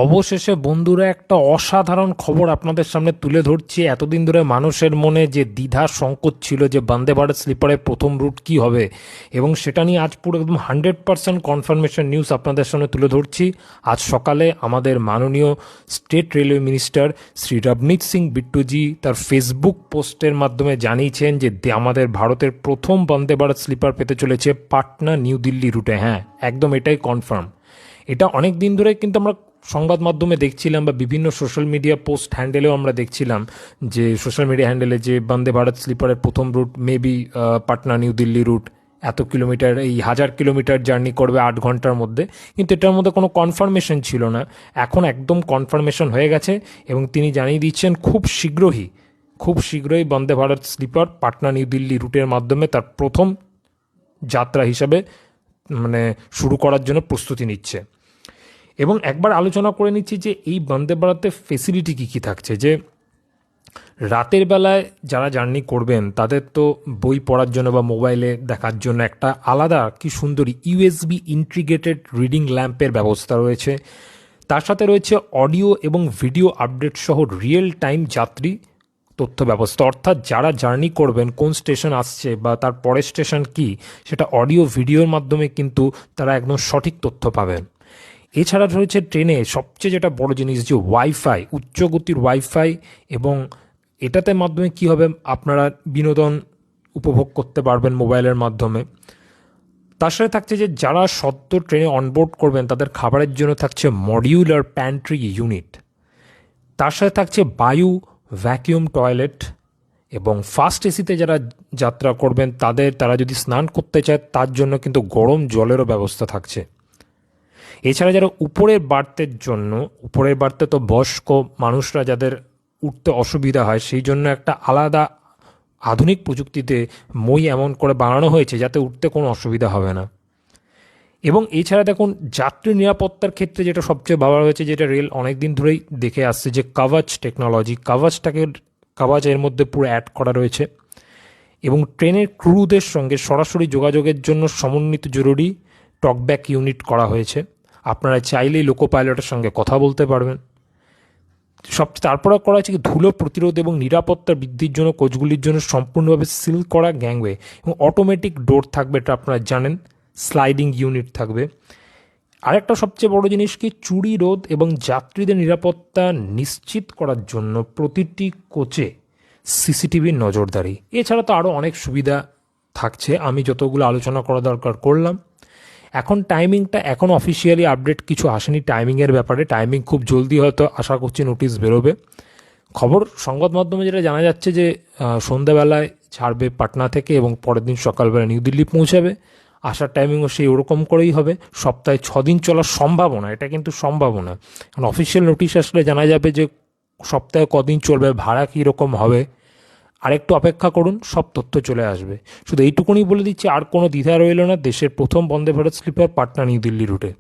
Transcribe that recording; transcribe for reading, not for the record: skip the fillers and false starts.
অবশেষে বন্ধুরা একটা অসাধারণ খবর আপনাদের সামনে তুলে ধরছি। এতদিন ধরে মানুষের মনে যে দ্বিধা সংকোচ ছিল যে বন্দে ভারত স্লিপারের প্রথম রুট কি হবে, এবং সেটা নিয়ে আজ পুরো একদম 100% কনফার্মেশন নিউজ আপনাদের সামনে তুলে ধরছি। আজ সকালে আমাদের মাননীয় state railway minister Shri Ravneet Singh বিট্টুজি তার ফেসবুক পোস্টের মাধ্যমে জানিয়েছেন যে আমাদের ভারতের প্রথম বন্দে ভারত স্লিপার পেতে চলেছে পাটনা নিউ দিল্লি রুটে। হ্যাঁ, একদম এটাই কনফার্ম। এটা অনেক দিন ধরে কিন্তু আমরা সংবাদ মাধ্যমে দেখছিলাম বা বিভিন্ন সোশ্যাল মিডিয়া পোস্ট হ্যান্ডেলেও আমরা দেখছিলাম যে সোশ্যাল মিডিয়া হ্যান্ডেলে যে বন্দে ভারত স্লিপারের প্রথম route maybe Patna New Delhi route, এত কিলোমিটার, এই 1000 কিলোমিটার জার্নি করবে 8 ঘন্টার মধ্যে। কিন্তু এটার মধ্যে কোনো কনফার্মেশন ছিল না। এখন একদম কনফার্মেশন হয়ে গেছে এবং তিনি জানিয়ে দিচ্ছেন খুব শীঘ্রই বন্দে ভারত স্লিপার পাটনা নিউ দিল্লি রুটের মাধ্যমে তার প্রথম যাত্রা হিসাবে শুরু করার জন্য প্রস্তুতি নিচ্ছে। এবং একবার আলোচনা করে নিচ্ছি যে এই বন্দে ভারতে ফেসিলিটি কী কী থাকছে। যে রাতের বেলায় যারা জার্নি করবেন তাদের তো বই পড়ার জন্য বা মোবাইলে দেখার জন্য একটা আলাদা কি সুন্দরী ইউএসবি ইন্টিগ্রেটেড রিডিং ল্যাম্পের ব্যবস্থা রয়েছে। তার সাথে রয়েছে অডিও এবং ভিডিও আপডেট সহ রিয়েল টাইম যাত্রী তথ্য ব্যবস্থা, অর্থাৎ যারা জার্নি করবেন কোন স্টেশন আসছে বা তার পরের স্টেশন কি, সেটা অডিও ভিডিওর মাধ্যমে কিন্তু তারা একদম সঠিক তথ্য পাবেন। এছাড়া রয়েছে ট্রেনে সবচেয়ে যেটা বড় জিনিস যে ওয়াইফাই, উচ্চগতির ওয়াইফাই, এবং এটাতে মাধ্যমে কি হবে, আপনারা বিনোদন উপভোগ করতে পারবেন মোবাইলের মাধ্যমে। তার সাথে থাকছে যে যারা সদ্য ট্রেনে অনবোর্ড করবেন তাদের খাবারের জন্য থাকছে মডিউলার প্যান্ট্রি ইউনিট। তার সাথে থাকছে বায়ু ভ্যাকিউম টয়লেট, এবং ফার্স্ট এসিতে যারা যাত্রা করবেন তারা যদি স্নান করতে চায় তার জন্য কিন্তু গরম জলেরও ব্যবস্থা থাকছে। এছাড়া যারা উপরের বার্থে তো বয়স্ক মানুষরা যাদের উঠতে অসুবিধা হয় সেই জন্য একটা আলাদা আধুনিক প্রযুক্তিতে মই এমন করে বানানো হয়েছে যাতে উঠতে কোনো অসুবিধা হবে না। এবং এছাড়া দেখুন, যাত্রী নিরাপত্তার ক্ষেত্রে যেটা সবচেয়ে ভাবা হয়েছে, যেটা রেল অনেক দিন ধরেই দেখে আসছে, যে কাভাচ টেকনোলজি, কাভাচ এর মধ্যে পুরো অ্যাড করা রয়েছে। এবং ট্রেনের ক্রুদের সঙ্গে সরাসরি যোগাযোগের জন্য সমন্বিত জরুরি টকব্যাক ইউনিট করা হয়েছে। আপনারা চাইলেই লোকো পাইলটের সঙ্গে কথা বলতে পারবেন। তারপরে করা হয়েছে কি, ধুলো প্রতিরোধ এবং নিরাপত্তা বৃদ্ধির জন্য কোচগুলির জন্য সম্পূর্ণভাবে সিল করা গ্যাংওয়ে এবং অটোমেটিক ডোর থাকবে, এটা আপনারা জানেন। স্লাইডিং ইউনিট থাকবে। আরেকটা সবচেয়ে বড় জিনিস কি, চুরি রোধ এবং যাত্রীদের নিরাপত্তা নিশ্চিত করার জন্য প্রতিটি কোচে সিসিটিভির নজরদারি। এছাড়া তো আরও অনেক সুবিধা থাকছে, আমি যতগুলো আলোচনা করা দরকার করলাম। এখন টাইমিংটা এখন অফিসিয়ালি আপডেট কিছু আসেনি টাইমিংয়ের ব্যাপারে। টাইমিং খুব জলদি হয়তো আশা করছি নোটিশ বেরোবে। সংবাদ মাধ্যমে যেটা জানা যাচ্ছে যে সন্ধ্যাবেলায় ছাড়বে পাটনা থেকে এবং পরের দিন সকালবেলা নিউ দিল্লি পৌঁছাবে। আসার টাইমিংও সেই ওরকম করেই হবে। সপ্তাহে 6 দিন চলার সম্ভাবনা, এটা কিন্তু সম্ভাবনা, কারণ অফিসিয়াল নোটিশ আসলে জানা যাবে যে সপ্তাহে কদিন চলবে, ভাড়া কীরকম হবে। আরেকটু অপেক্ষা করুন, সব তথ্য চলে আসবে। শুধু এইটুকুনি বলে দিচ্ছি, আর কোনো দ্বিধা রইল না, দেশের প্রথম বন্দে ভারত স্লিপার পাটনা নিউ দিল্লি রুটে।